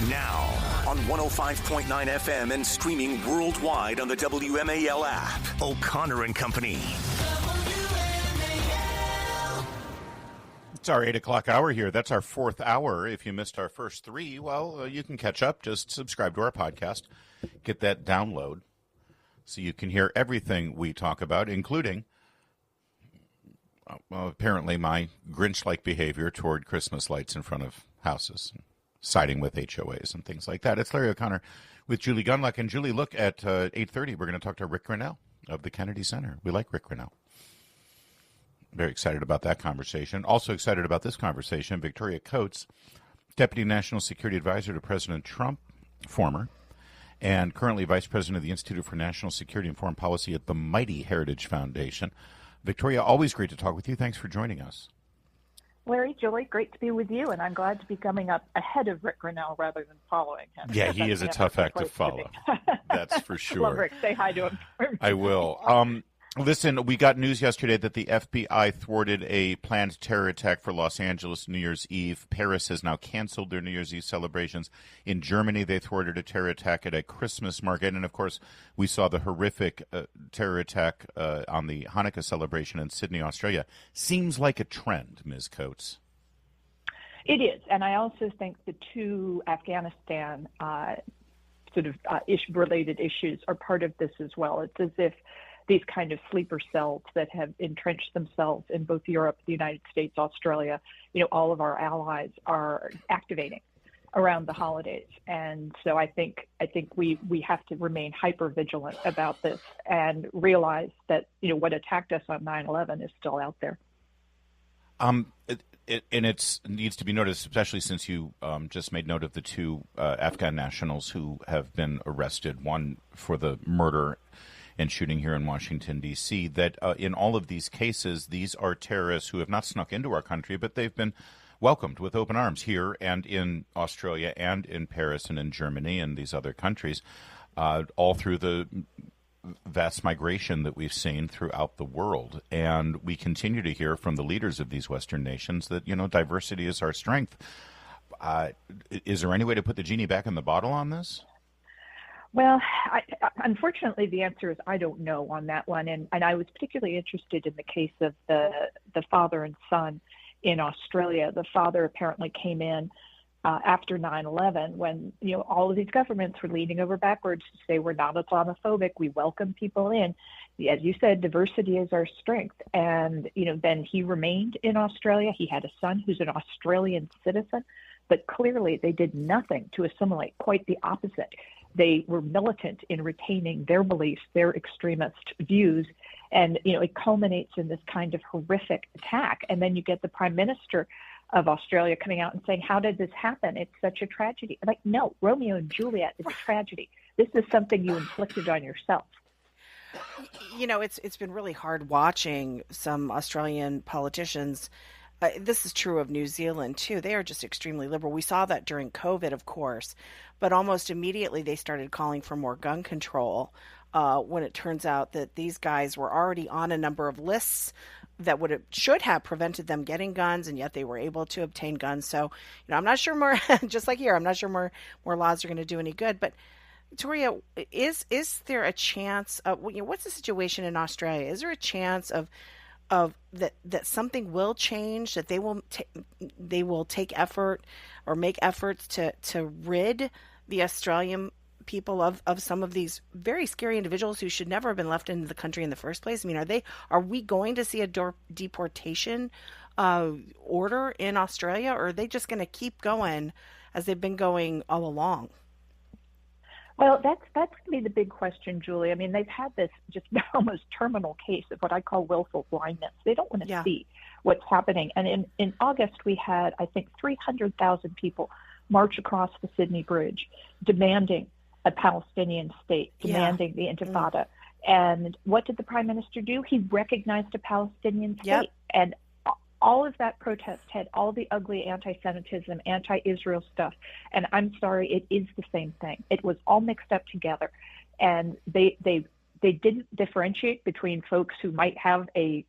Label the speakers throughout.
Speaker 1: Now, on 105.9 FM and streaming worldwide on the WMAL app, O'Connor and Company.
Speaker 2: It's our 8 o'clock hour here. That's our fourth hour. If you missed our first three, well, you can catch up. Just subscribe to our podcast. Get that download so you can hear everything we talk about, including, apparently, my Grinch-like behavior toward Christmas lights in front of houses, siding with HOAs and things like that. It's Larry O'Connor with Julie Gunlock. And Julie, look, at 8:30, we're going to talk to Ric Grenell of the Kennedy Center. We like Ric Grenell. Very excited about that conversation. Also excited about this conversation, Victoria Coates, Deputy National Security Advisor to President Trump, former, and currently Vice President of the Institute for National Security and Foreign Policy at the Mighty Heritage Foundation. Victoria, always great to talk with you. Thanks for joining us.
Speaker 3: Larry, Julie, great to be with you, and I'm glad to be coming up ahead of Ric Grenell rather than following him.
Speaker 2: Yeah, he is a tough act to follow. That's for sure.
Speaker 3: Love Rick. Say hi to him.
Speaker 2: I will. Listen, we got news yesterday that the FBI thwarted a planned terror attack for Los Angeles New Year's Eve. Paris has now canceled their New Year's Eve celebrations. In Germany, they thwarted a terror attack at a Christmas market. And, of course, we saw the horrific terror attack on the Hanukkah celebration in Sydney, Australia. Seems like a trend, Ms. Coates.
Speaker 3: It is. And I also think the two Afghanistan related issues are part of this as well. It's as if these kind of sleeper cells that have entrenched themselves in both Europe, the United States, Australia, all of our allies are activating around the holidays. And so I think we have to remain hyper vigilant about this and realize that, what attacked us on 9/11 is still out there.
Speaker 2: It needs to be noted, especially since you just made note of the two Afghan nationals who have been arrested, one for the murder and shooting here in Washington, D.C., that in all of these cases, these are terrorists who have not snuck into our country, but they've been welcomed with open arms here and in Australia and in Paris and in Germany and these other countries, all through the vast migration that we've seen throughout the world. And we continue to hear from the leaders of these Western nations that, diversity is our strength. Is there any way to put the genie back in the bottle on this?
Speaker 3: Well, unfortunately, the answer is I don't know on that one. And I was particularly interested in the case of the father and son in Australia. The father apparently came in after 9/11 when, all of these governments were leaning over backwards to say we're not Islamophobic. We welcome people in. As you said, diversity is our strength. And, then he remained in Australia. He had a son who's an Australian citizen. But clearly they did nothing to assimilate, quite the opposite. They were militant in retaining their beliefs, their extremist views, and it culminates in this kind of horrific attack. And then you get the Prime Minister of Australia coming out and saying, "How did this happen? It's such a tragedy." Like, no, Romeo and Juliet is a tragedy. This is something you inflicted on yourself.
Speaker 4: It's been really hard watching some Australian politicians. This is true of New Zealand, too. They are just extremely liberal. We saw that during COVID, of course, but almost immediately they started calling for more gun control when it turns out that these guys were already on a number of lists that should have prevented them getting guns, and yet they were able to obtain guns. So, I'm not sure more, just like here, I'm not sure more laws are going to do any good. But Victoria, is there a chance of, what's the situation in Australia? Is there a chance of that something will change, that they will take effort or make efforts to rid the Australian people of some of these very scary individuals who should never have been left in the country in the first place? I mean, are we going to see a deportation order in Australia, or are they just going to keep going as they've been going all along?
Speaker 3: Well, that's going to be the big question, Julie. I mean, they've had this just almost terminal case of what I call willful blindness. They don't want to see what's happening. And in August, we had, I think, 300,000 people march across the Sydney Bridge demanding a Palestinian state, demanding the Intifada. And what did the Prime Minister do? He recognized a Palestinian state. And all of that protest had all the ugly anti-Semitism, anti-Israel stuff. And I'm sorry, it is the same thing. It was all mixed up together. And they didn't differentiate between folks who might have a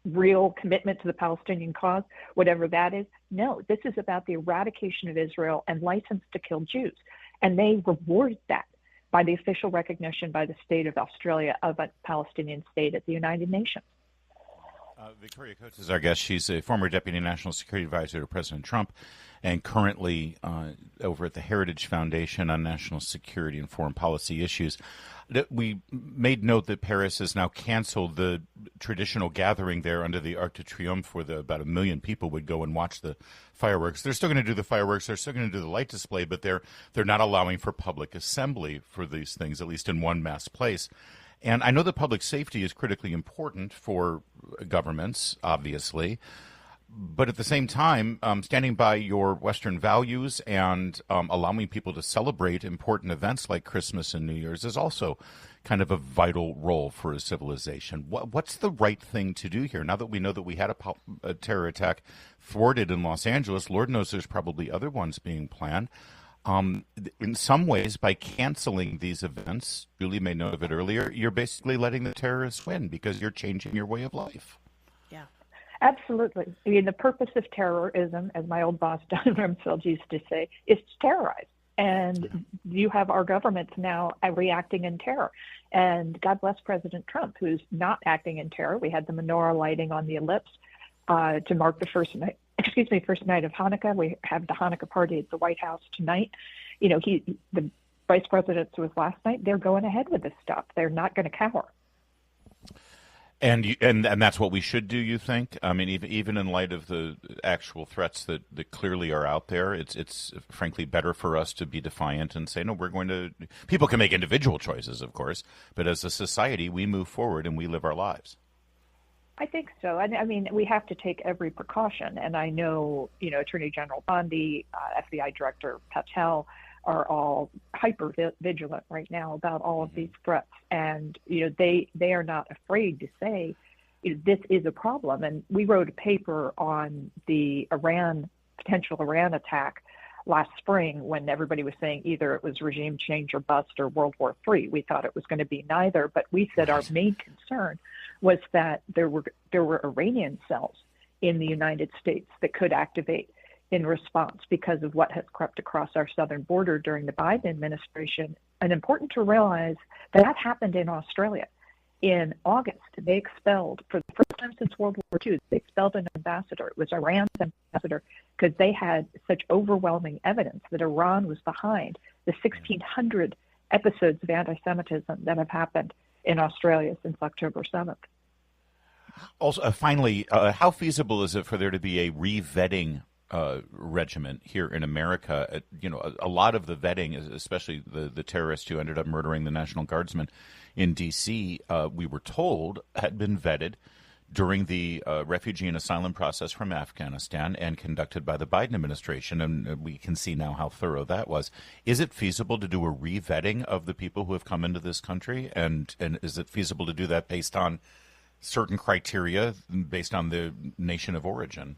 Speaker 3: real commitment to the Palestinian cause, whatever that is. No, this is about the eradication of Israel and license to kill Jews. And they reward that by the official recognition by the state of Australia of a Palestinian state at the United Nations.
Speaker 2: Victoria Coates is our guest. She's a former Deputy National Security Advisor to President Trump and currently over at the Heritage Foundation on National Security and Foreign Policy Issues. We made note that Paris has now canceled the traditional gathering there under the Arc de Triomphe where about 1 million people would go and watch the fireworks. They're still going to do the fireworks. They're still going to do the light display, but they're not allowing for public assembly for these things, at least in one mass place. And I know that public safety is critically important for governments, obviously, but at the same time, standing by your Western values and allowing people to celebrate important events like Christmas and New Year's is also kind of a vital role for a civilization. What's the right thing to do here? Now that we know that we had a terror attack thwarted in Los Angeles, Lord knows there's probably other ones being planned. In some ways, by canceling these events, Julie made note of it earlier, you're basically letting the terrorists win because you're changing your way of life.
Speaker 4: Yeah.
Speaker 3: Absolutely. I mean, the purpose of terrorism, as my old boss, Don Rumsfeld, used to say, is to terrorize. And you have our governments now reacting in terror. And God bless President Trump, who's not acting in terror. We had the menorah lighting on the ellipse to mark the first night of Hanukkah. We have the Hanukkah party at the White House tonight. You know, the vice president's was last night. They're going ahead with this stuff. They're not going to cower.
Speaker 2: And that's what we should do, you think? I mean, even in light of the actual threats that clearly are out there, it's frankly better for us to be defiant and say, no, we're going to. People can make individual choices, of course, but as a society, we move forward and we live our lives.
Speaker 3: I think so. I mean, we have to take every precaution. And I know, Attorney General Bondi, FBI Director Patel are all hyper vigilant right now about all of these threats. And, they are not afraid to say, this is a problem. And we wrote a paper on the potential Iran attack last spring when everybody was saying either it was regime change or bust or World War III. We thought it was going to be neither, but we said our main concern was that there were Iranian cells in the United States that could activate in response because of what has crept across our southern border during the Biden administration. And important to realize that happened in Australia. In August, they expelled, for the first time since World War II, they expelled an ambassador. It was Iran's ambassador because they had such overwhelming evidence that Iran was behind the 1,600 episodes of anti-Semitism that have happened in Australia since October 7th.
Speaker 2: Also, finally, how feasible is it for there to be a re-vetting regiment here in America? A lot of the vetting, especially the terrorists who ended up murdering the National Guardsmen in D.C., we were told had been vetted during the refugee and asylum process from Afghanistan and conducted by the Biden administration, and we can see now how thorough that was. Is it feasible to do a re-vetting of the people who have come into this country, and is it feasible to do that based on certain criteria, based on the nation of origin?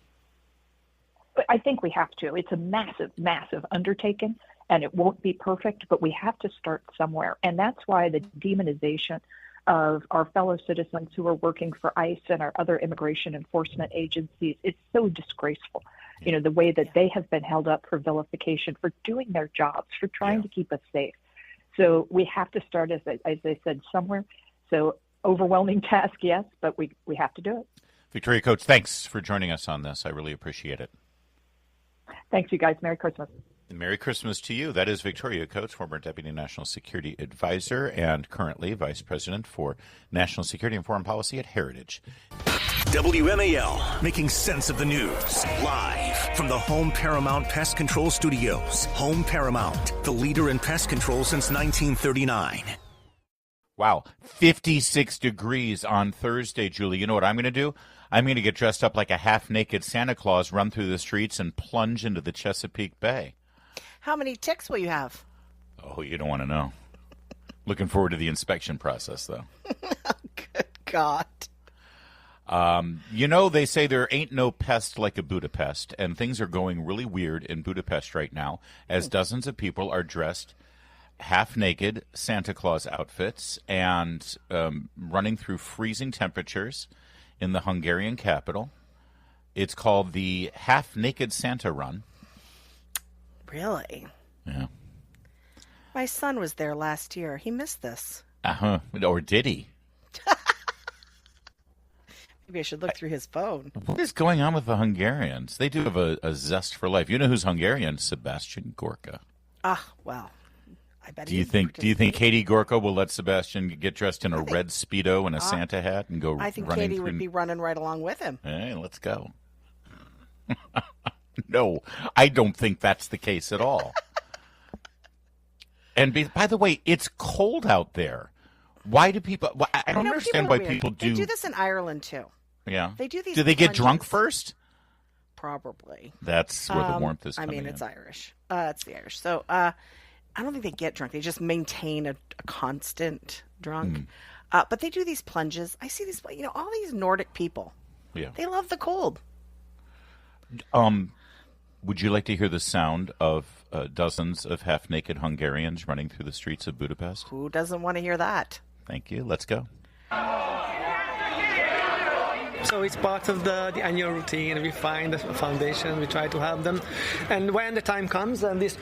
Speaker 3: I think we have to. It's a massive, massive undertaking, and it won't be perfect, but we have to start somewhere. And that's why the demonization of our fellow citizens who are working for ICE and our other immigration enforcement agencies is so disgraceful. The way that they have been held up for vilification, for doing their jobs, for trying to keep us safe. So we have to start, as I said, somewhere. So overwhelming task, yes, but we have to do it.
Speaker 2: Victoria Coates, thanks for joining us on this. I really appreciate it.
Speaker 3: Thanks, you guys. Merry Christmas.
Speaker 2: And Merry Christmas to you. That is Victoria Coates, former Deputy National Security Advisor and currently Vice President for National Security and Foreign Policy at Heritage.
Speaker 1: WMAL, making sense of the news. Live from the Home Paramount Pest Control Studios. Home Paramount, the leader in pest control since 1939.
Speaker 2: Wow, 56 degrees on Thursday, Julie. You know what I'm going to do? I'm going to get dressed up like a half-naked Santa Claus, run through the streets, and plunge into the Chesapeake Bay.
Speaker 4: How many ticks will you have?
Speaker 2: Oh, you don't want to know. Looking forward to the inspection process, though.
Speaker 4: Good God.
Speaker 2: They say there ain't no pest like a Budapest, and things are going really weird in Budapest right now as dozens of people are dressed half-naked Santa Claus outfits and running through freezing temperatures in the Hungarian capital. It's called the Half Naked Santa Run.
Speaker 4: Really?
Speaker 2: Yeah.
Speaker 4: My son was there last year. He missed this.
Speaker 2: Uh-huh. Or did he?
Speaker 4: Maybe I should look through his phone.
Speaker 2: What is going on with the Hungarians? They do have a zest for life. You know who's Hungarian? Sebastian Gorka.
Speaker 4: Ah, well, I bet.
Speaker 2: Do you think Katie Gorka will let Sebastian get dressed in a red Speedo and a Santa hat and go?
Speaker 4: I think
Speaker 2: running
Speaker 4: Katie
Speaker 2: through...
Speaker 4: would be running right along with him.
Speaker 2: Hey, let's go. No, I don't think that's the case at all. And by the way, it's cold out there. Why do people? I don't understand why people do.
Speaker 4: They do this in Ireland too.
Speaker 2: Yeah,
Speaker 4: they do these.
Speaker 2: Do they get
Speaker 4: plunges.
Speaker 2: drunk first?
Speaker 4: Probably.
Speaker 2: That's where the warmth is coming in.
Speaker 4: It's Irish. It's the Irish. So I don't think they get drunk. They just maintain a constant drunk. But they do these plunges. I see these. All these Nordic people.
Speaker 2: Yeah.
Speaker 4: They love the cold.
Speaker 2: Would you like to hear the sound of dozens of half-naked Hungarians running through the streets of Budapest?
Speaker 4: Who doesn't want to hear that?
Speaker 2: Thank you. Let's go.
Speaker 5: So it's part of the annual routine. We find a foundation, we try to help them. And when the time comes, and this,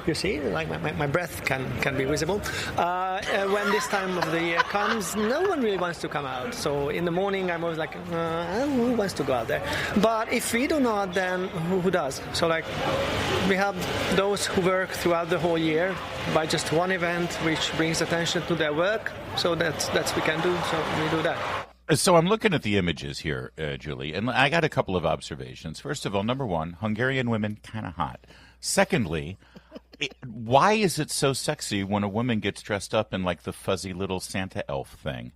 Speaker 5: you see, like my breath can be visible. When this time of the year comes, no one really wants to come out. So in the morning, I'm always like, who wants to go out there? But if we do not, then who does? So we have those who work throughout the whole year by just one event, which brings attention to their work. So that's we can do. So we do that.
Speaker 2: So I'm looking at the images here, Julie, and I got a couple of observations. First of all, number one, Hungarian women, kind of hot. Secondly, why is it so sexy when a woman gets dressed up in like the fuzzy little Santa elf thing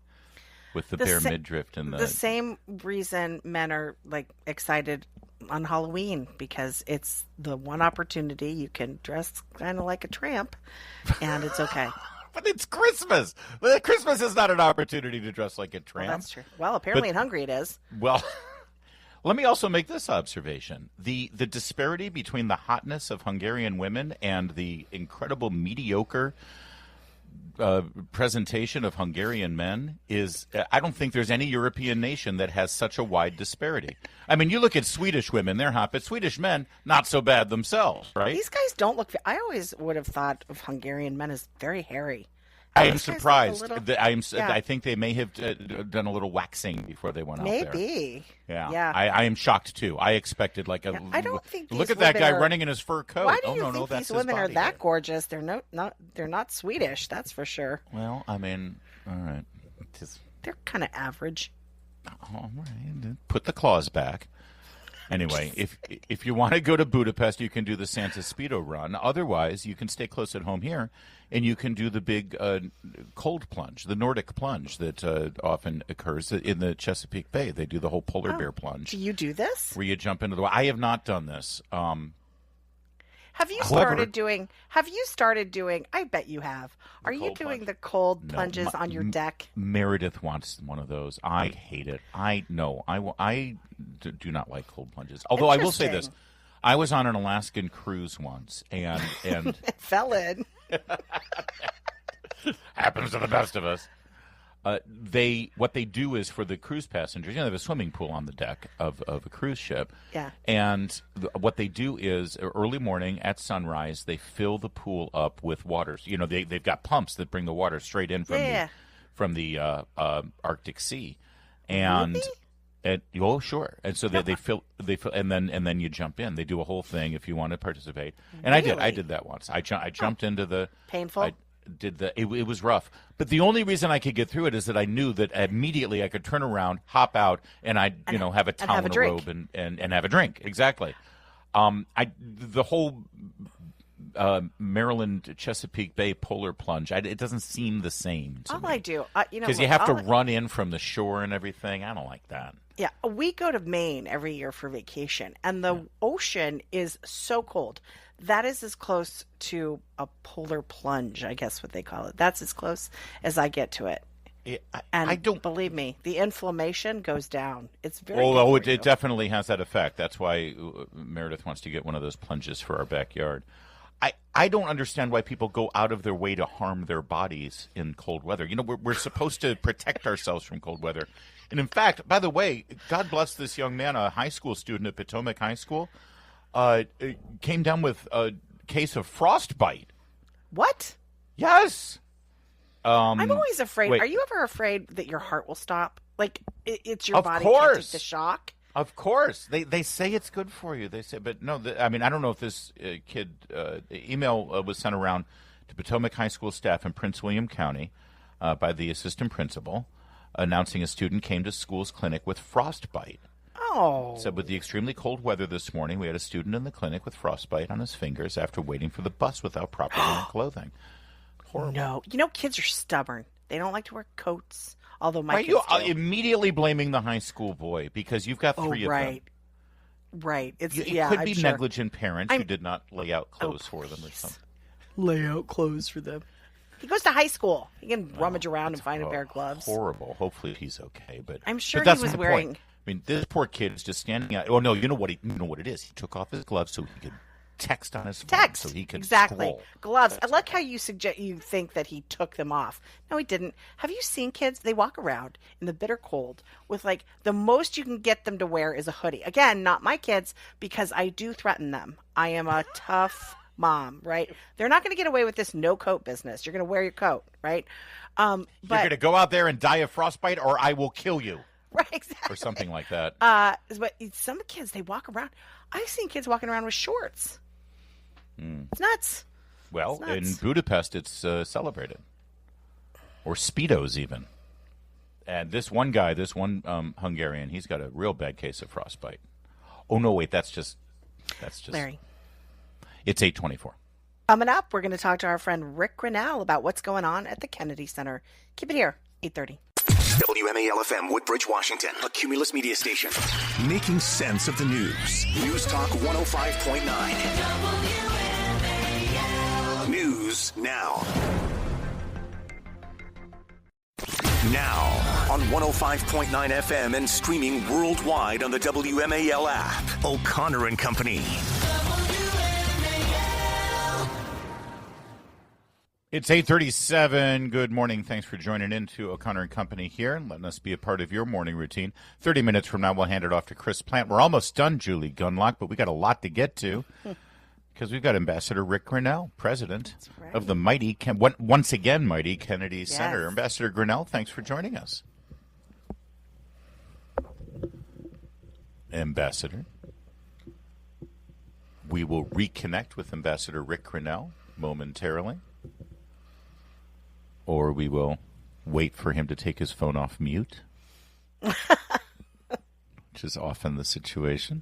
Speaker 2: with the bare midriff and the
Speaker 4: same reason men are like excited on Halloween, because it's the one opportunity you can dress kind of like a tramp, and it's okay.
Speaker 2: But it's Christmas. Christmas is not an opportunity to dress like a tramp.
Speaker 4: Well, that's true. Well, apparently in Hungary it is.
Speaker 2: Well, let me also make this observation. The disparity between the hotness of Hungarian women and the incredible mediocre presentation of Hungarian men is, I don't think there's any European nation that has such a wide disparity. I mean, you look at Swedish women, they're hot, but Swedish men, not so bad themselves, right?
Speaker 4: These guys don't look, I always would have thought of Hungarian men as very hairy.
Speaker 2: I am surprised.
Speaker 4: Yeah.
Speaker 2: I think they may have done a little waxing before they went out there.
Speaker 4: Maybe.
Speaker 2: Yeah. I am shocked too. I expected like a.
Speaker 4: I don't think.
Speaker 2: Look at that guy running in his fur coat.
Speaker 4: Why do you
Speaker 2: think
Speaker 4: these women are that gorgeous? They're not Swedish. That's for sure.
Speaker 2: Well, I mean, all right.
Speaker 4: They're kind of average.
Speaker 2: All right. Put the claws back. Anyway, if you want to go to Budapest, you can do the Santa Speedo run. Otherwise, you can stay close at home here, and you can do the big cold plunge, the Nordic plunge that often occurs in the Chesapeake Bay. They do the whole polar bear plunge.
Speaker 4: Do you do this?
Speaker 2: Where you jump into the water. I have not done this.
Speaker 4: Have you started doing? I bet you have. Are you doing the cold plunges on your deck?
Speaker 2: Meredith wants one of those. I hate it. I do not like cold plunges. Although I will say this, I was on an Alaskan cruise once, and
Speaker 4: it fell in.
Speaker 2: Happens to the best of us. What they do is for the cruise passengers, they have a swimming pool on the deck of a cruise ship.
Speaker 4: Yeah.
Speaker 2: And what they do is early morning at sunrise, they fill the pool up with water. They've got pumps that bring the water straight in from the Arctic Sea. And sure. And so they fill, and then you jump in. They do a whole thing if you want to participate. And
Speaker 4: really?
Speaker 2: I did that once. I jumped into the
Speaker 4: painful.
Speaker 2: It was rough, but the only reason I could get through it is that I knew that immediately I could turn around, hop out, and I'd have a towel and a robe and have a drink. Exactly. The whole Maryland Chesapeake Bay polar plunge, it doesn't seem the same to me.
Speaker 4: I do,
Speaker 2: because you have to run in from the shore and everything. I don't like that.
Speaker 4: Yeah, we go to Maine every year for vacation, and the ocean is so cold. That is as close to a polar plunge, I guess what they call it. That's as close as I get to it. I don't believe me. The inflammation goes down. It's very.
Speaker 2: It definitely has that effect. That's why Meredith wants to get one of those plunges for our backyard. I I don't understand why people go out of their way to harm their bodies in cold weather. You know, we're supposed to protect ourselves from cold weather. And in fact, by the way, God bless this young man, a high school student at Potomac High School, came down with a case of frostbite.
Speaker 4: What?
Speaker 2: Yes.
Speaker 4: I'm always afraid.
Speaker 2: Wait.
Speaker 4: Are you ever afraid that your heart will stop? Like, it's your
Speaker 2: Of
Speaker 4: body
Speaker 2: course.
Speaker 4: can't take the shock?
Speaker 2: Of course. They say it's good for you. They say, but no, I mean, I don't know if this kid, email was sent around to Potomac High School staff in Prince William County by the assistant principal announcing a student came to school's clinic with frostbite.
Speaker 4: Oh.
Speaker 2: Said with the extremely cold weather this morning, we had a student in the clinic with frostbite on his fingers after waiting for the bus without proper winter clothing. Horrible.
Speaker 4: No. You know, kids are stubborn. They don't like to wear coats. Although my
Speaker 2: Right,
Speaker 4: kids
Speaker 2: you
Speaker 4: do.
Speaker 2: immediately blaming the high school boy because you've got three of them.
Speaker 4: Right. It's
Speaker 2: It
Speaker 4: yeah.
Speaker 2: could
Speaker 4: I'm
Speaker 2: be
Speaker 4: sure.
Speaker 2: negligent parents who did not lay out clothes for them or
Speaker 4: please.
Speaker 2: something.
Speaker 4: Lay out clothes for them. He goes to high school. He can rummage around and find a pair of gloves.
Speaker 2: Horrible. Hopefully he's okay, but
Speaker 4: I'm sure
Speaker 2: but that's
Speaker 4: he was
Speaker 2: my
Speaker 4: wearing.
Speaker 2: point. I mean, this poor kid is just standing out. Oh no, you know what it is. He took off his gloves so he could text on his phone, so he could
Speaker 4: exactly
Speaker 2: scroll.
Speaker 4: gloves. I like how you think that he took them off. No, he didn't. Have you seen kids? They walk around in the bitter cold with like the most you can get them to wear is a hoodie. Again, not my kids because I do threaten them. I am a tough mom, right? They're not going to get away with this no coat business. You're going to wear your coat, right?
Speaker 2: You're going to go out there and die of frostbite, or I will kill you.
Speaker 4: Right, exactly.
Speaker 2: Or something like that.
Speaker 4: But some kids, they walk around. I've seen kids walking around with shorts. It's nuts.
Speaker 2: Well,
Speaker 4: it's nuts.
Speaker 2: in Budapest, it's celebrated. Or Speedos, even. And this one guy, Hungarian, he's got a real bad case of frostbite. Oh, no, wait, that's just...
Speaker 4: Larry.
Speaker 2: It's 8:24.
Speaker 4: Coming up, we're going to talk to our friend Ric Grenell about what's going on at the Kennedy Center. Keep it here, 8:30.
Speaker 1: WMAL-FM, Woodbridge, Washington, a Cumulus media station. Making sense of the news. News Talk 105.9. News now. Now on 105.9 FM and streaming worldwide on the WMAL app. O'Connor and Company.
Speaker 2: It's 8:37. Good morning. Thanks for joining in to O'Connor and Company here and letting us be a part of your morning routine. 30 minutes from now, we'll hand it off to Chris Plant. We're almost done, Julie Gunlock, but we got a lot to get to because we've got Ambassador Ric Grenell, president of the mighty, once again, mighty Kennedy Center. Ambassador Grenell, thanks for joining us. Ambassador. We will reconnect with Ambassador Ric Grenell momentarily. Or we will wait for him to take his phone off mute, which is often the situation.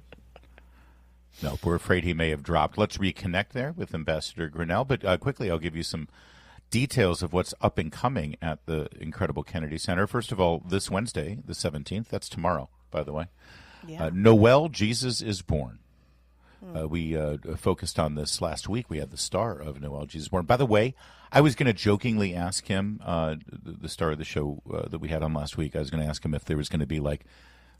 Speaker 2: No, we're afraid he may have dropped. Let's reconnect there with Ambassador Grenell. But quickly, I'll give you some details of what's up and coming at the incredible Kennedy Center. First of all, this Wednesday, the 17th, that's tomorrow, by the way. Yeah. Noel, Jesus is Born. We focused on this last week. We had the star of Noel, Jesus Born. By the way, I was going to jokingly ask him, the star of the show that we had on last week, I was going to ask him if there was going to be like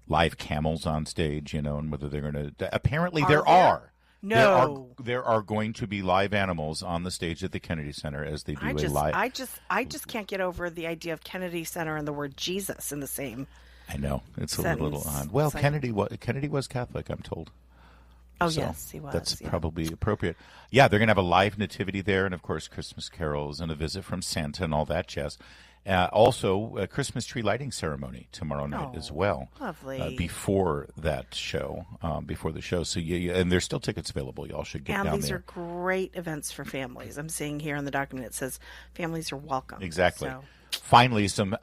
Speaker 2: live camels on stage, and whether they're going to. Apparently, there are.
Speaker 4: No,
Speaker 2: there are going to be live animals on the stage at the Kennedy Center as they do a live.
Speaker 4: I just can't get over the idea of Kennedy Center and the word Jesus in the same.
Speaker 2: I know it's
Speaker 4: sentence.
Speaker 2: a little odd. Well, like, Kennedy was Catholic, I'm told.
Speaker 4: Oh,
Speaker 2: so
Speaker 4: yes, he was.
Speaker 2: That's probably appropriate. Yeah, they're going to have a live nativity there, and, of course, Christmas carols and a visit from Santa and all that jazz. Also, a Christmas tree lighting ceremony tomorrow night as well.
Speaker 4: Lovely.
Speaker 2: Before that show, before the show. So, and there's still tickets available. Y'all should get down there.
Speaker 4: And these are great events for families. I'm seeing here in the document it says families are welcome.
Speaker 2: Exactly.
Speaker 4: So.
Speaker 2: Finally, some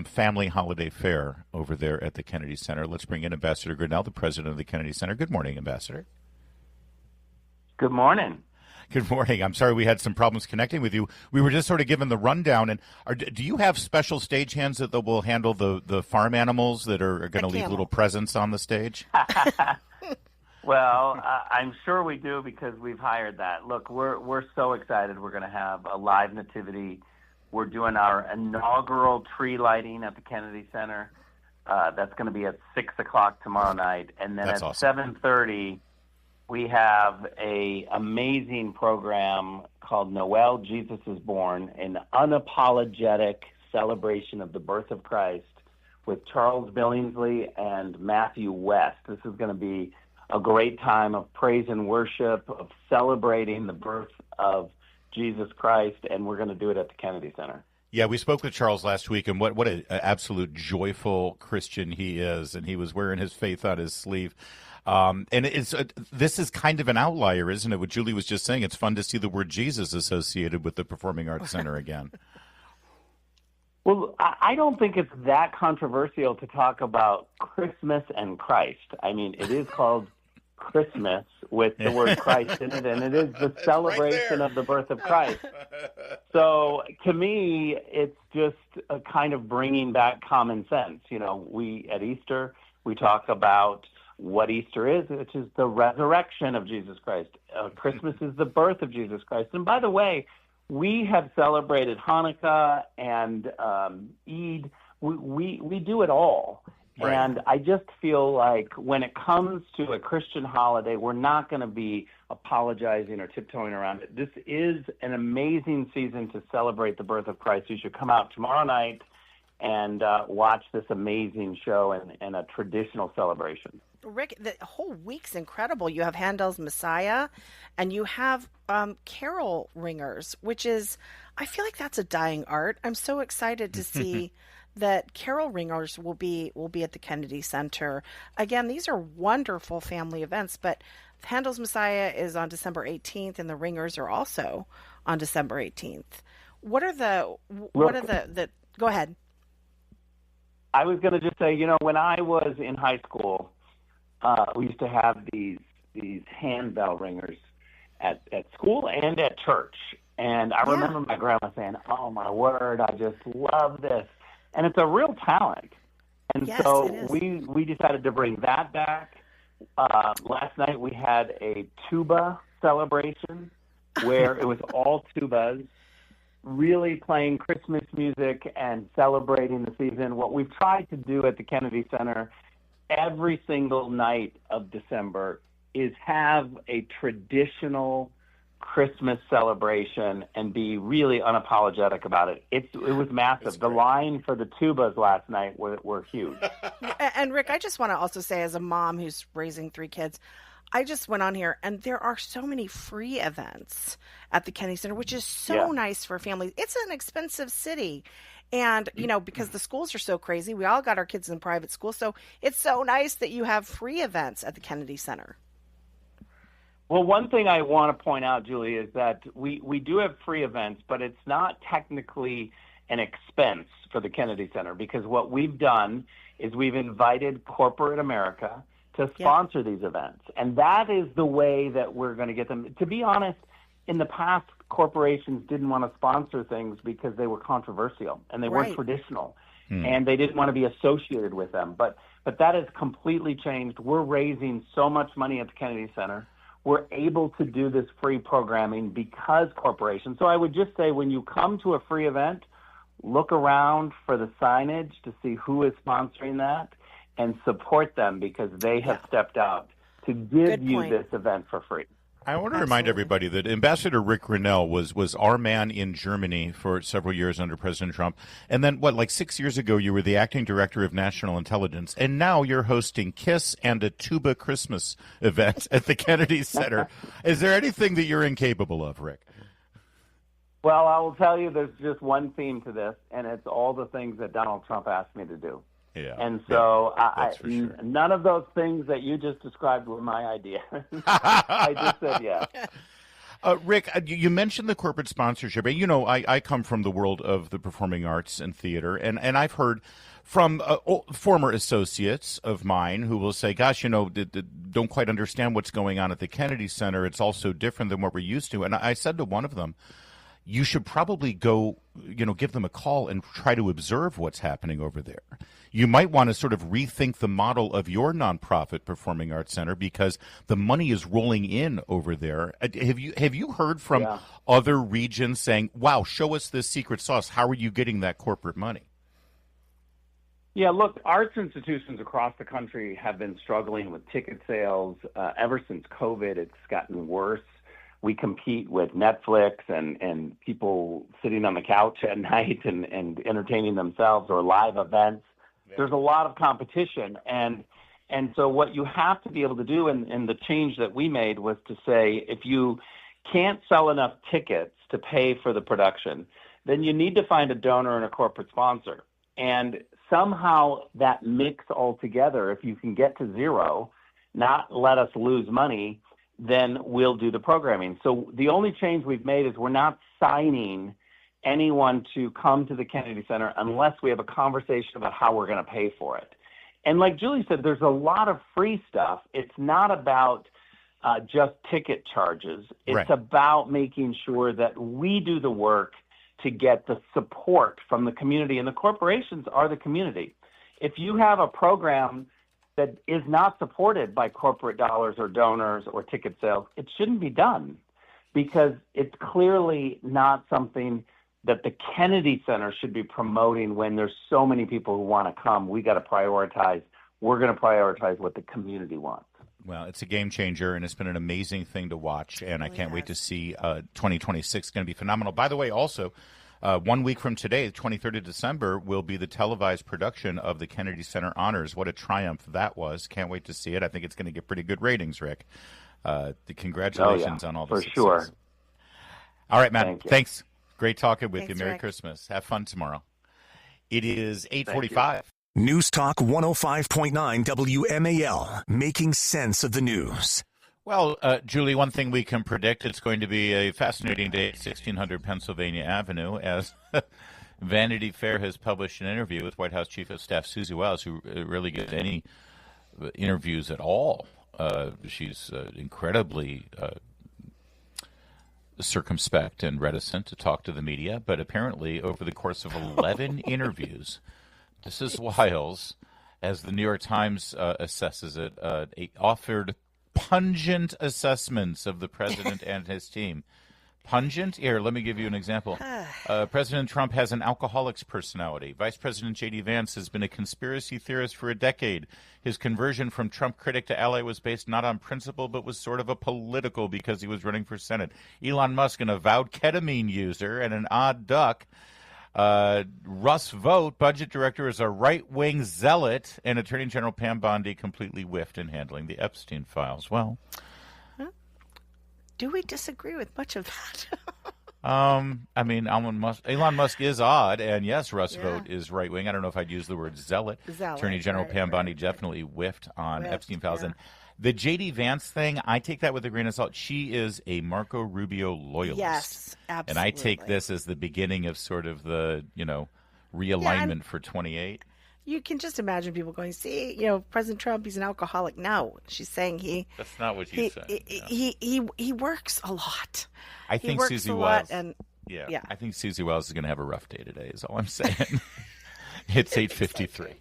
Speaker 2: family holiday fare over there at the Kennedy Center. Let's bring in Ambassador Grenell, the president of the Kennedy Center. Good morning, Ambassador.
Speaker 6: Good morning.
Speaker 2: Good morning. I'm sorry we had some problems connecting with you. We were just sort of given the rundown. And do you have special stagehands that will handle the farm animals that are going to leave little presents on the stage?
Speaker 6: Well, I'm sure we do because we've hired that. Look, we're so excited. We're going to have a live nativity. We're doing our inaugural tree lighting at the Kennedy Center. That's going to be at 6 o'clock tomorrow night. And then
Speaker 2: That's
Speaker 6: at
Speaker 2: awesome.
Speaker 6: 7:30, we have a amazing program called Noel, Jesus is Born, an unapologetic celebration of the birth of Christ with Charles Billingsley and Matthew West. This is going to be a great time of praise and worship, of celebrating the birth of Jesus Christ, and we're going to do it at the Kennedy Center.
Speaker 2: Yeah, we spoke with Charles last week, and what an absolute joyful Christian he is, and he was wearing his faith on his sleeve. And this is kind of an outlier, isn't it? What Julie was just saying, it's fun to see the word Jesus associated with the Performing Arts Center again.
Speaker 6: Well, I don't think it's that controversial to talk about Christmas and Christ. I mean, it is called Christmas with the word Christ in it, and it is the celebration of the birth of Christ. So to me, it's just a kind of bringing back common sense. You know, at Easter, we talk about what Easter is, which is the resurrection of Jesus Christ. Christmas is the birth of Jesus Christ. And by the way, we have celebrated Hanukkah and Eid. We do it all. Right. And I just feel like when it comes to a Christian holiday, we're not going to be apologizing or tiptoeing around it. This is an amazing season to celebrate the birth of Christ. You should come out tomorrow night and watch this amazing show and a traditional celebration.
Speaker 4: Rick, the whole week's incredible. You have Handel's Messiah, and you have carol ringers, which is, I feel like that's a dying art. I'm so excited to see that carol ringers will be at the Kennedy Center. Again, these are wonderful family events, but Handel's Messiah is on December 18th, and the ringers are also on December 18th. What are the go ahead.
Speaker 6: I was going to just say, when I was in high school, we used to have these handbell ringers at school and at church. And I remember my grandma saying, "Oh, my word, I just love this." And it's a real talent. And so we decided to bring that back. Last night we had a tuba celebration where it was all tubas, really playing Christmas music and celebrating the season. What we've tried to do at the Kennedy Center every single night of December is have a traditional Christmas celebration and be really unapologetic about it. It was massive. The line for the tubas last night were huge.
Speaker 4: And Rick, I just want to also say, as a mom who's raising 3 kids, I just went on here, and there are so many free events at the Kennedy Center, which is so nice for families. It's an expensive city. And, because the schools are so crazy, we all got our kids in private school. So it's so nice that you have free events at the Kennedy Center.
Speaker 6: Well, one thing I want to point out, Julie, is that we do have free events, but it's not technically an expense for the Kennedy Center, because what we've done is we've invited corporate America to sponsor these events. And that is the way that we're going to get them. To be honest, in the past, corporations didn't want to sponsor things because they were controversial and they weren't traditional. And they didn't want to be associated with them. But that has completely changed. We're raising so much money at the Kennedy Center. We're able to do this free programming because corporations. So I would just say, when you come to a free event, look around for the signage to see who is sponsoring that and support them, because they have stepped out to give you this event for free.
Speaker 2: I want to remind everybody that Ambassador Ric Grenell was our man in Germany for several years under President Trump. And then, 6 years ago, you were the acting director of national intelligence. And now you're hosting KISS and a tuba Christmas event at the Kennedy Center. Is there anything that you're incapable of, Rick?
Speaker 6: Well, I will tell you, there's just one theme to this, and it's all the things that Donald Trump asked me to do.
Speaker 2: Yeah.
Speaker 6: And so
Speaker 2: sure.
Speaker 6: None of those things that you just described were my idea. I just said yes.
Speaker 2: Rick, you mentioned the corporate sponsorship. I come from the world of the performing arts and theater, and I've heard from former associates of mine who will say, gosh, don't quite understand what's going on at the Kennedy Center. It's all so different than what we're used to. And I said to one of them, you should probably go, give them a call and try to observe what's happening over there. You might want to sort of rethink the model of your nonprofit performing arts center, because the money is rolling in over there. Have you heard from other regions saying, wow, show us this secret sauce? How are you getting that corporate money?
Speaker 6: Yeah, look, arts institutions across the country have been struggling with ticket sales ever since COVID. It's gotten worse. We compete with Netflix and people sitting on the couch at night and entertaining themselves, or live events. Yeah. There's a lot of competition. And so what you have to be able to do, and the change that we made was to say, if you can't sell enough tickets to pay for the production, then you need to find a donor and a corporate sponsor. And somehow that mix all together, if you can get to zero, not let us lose money, then we'll do the programming. So the only change we've made is we're not signing anyone to come to the Kennedy Center unless we have a conversation about how we're going to pay for it. And like Julie said, there's a lot of free stuff. It's not about just ticket charges. It's about making sure that we do the work to get the support from the community, and the corporations are the community. If you have a program that is not supported by corporate dollars or donors or ticket sales, it shouldn't be done, because it's clearly not something that the Kennedy Center should be promoting when there's so many people who want to come. We got to prioritize. We're going to prioritize what the community wants.
Speaker 2: Well, it's a game changer, and it's been an amazing thing to watch, and I can't wait to see 2026. It's going to be phenomenal. By the way, also, 1 week from today, the 23rd of December, will be the televised production of the Kennedy Center Honors. What a triumph that was. Can't wait to see it. I think it's going to get pretty good ratings, Rick. Congratulations on all the success. For sure. All right, Matt. Thanks. Great talking with you. Merry
Speaker 4: Rick.
Speaker 2: Christmas. Have fun tomorrow. It is 8:45.
Speaker 1: News Talk 105.9 WMAL, making sense of the news.
Speaker 2: Well, Julie, one thing we can predict, it's going to be a fascinating day at 1600 Pennsylvania Avenue, as Vanity Fair has published an interview with White House Chief of Staff Susie Wiles, who really gives any interviews at all. She's incredibly circumspect and reticent to talk to the media, but apparently over the course of 11 interviews, this is Wiles, as the New York Times assesses it, offered pungent assessments of the president and his team. Pungent? Here, let me give you an example. President Trump has an alcoholic's personality. Vice President J.D. Vance has been a conspiracy theorist for a decade. His conversion from Trump critic to ally was based not on principle, but was sort of a political, because he was running for Senate. Elon Musk, an avowed ketamine user and an odd duck. Russ Vought, budget director, is a right-wing zealot, and Attorney General Pam Bondi completely whiffed in handling the Epstein files. Well,
Speaker 4: do we disagree with much of that?
Speaker 2: I mean, Elon Musk is odd, and yes, Russ Vought is right-wing. I don't know if I'd use the word zealot. Attorney General Pam Bondi definitely whiffed on Epstein files. And the J.D. Vance thing, I take that with a grain of salt. She is a Marco Rubio loyalist.
Speaker 4: Yes, absolutely.
Speaker 2: And I take this as the beginning of sort of the, realignment for 28.
Speaker 4: You can just imagine people going, see, President Trump, he's an alcoholic. No, she's saying
Speaker 2: That's not what he said.
Speaker 4: He works a lot.
Speaker 2: I think Susie Wiles. I think Susie Wiles is going to have a rough day today, is all I'm saying. It's 8:53.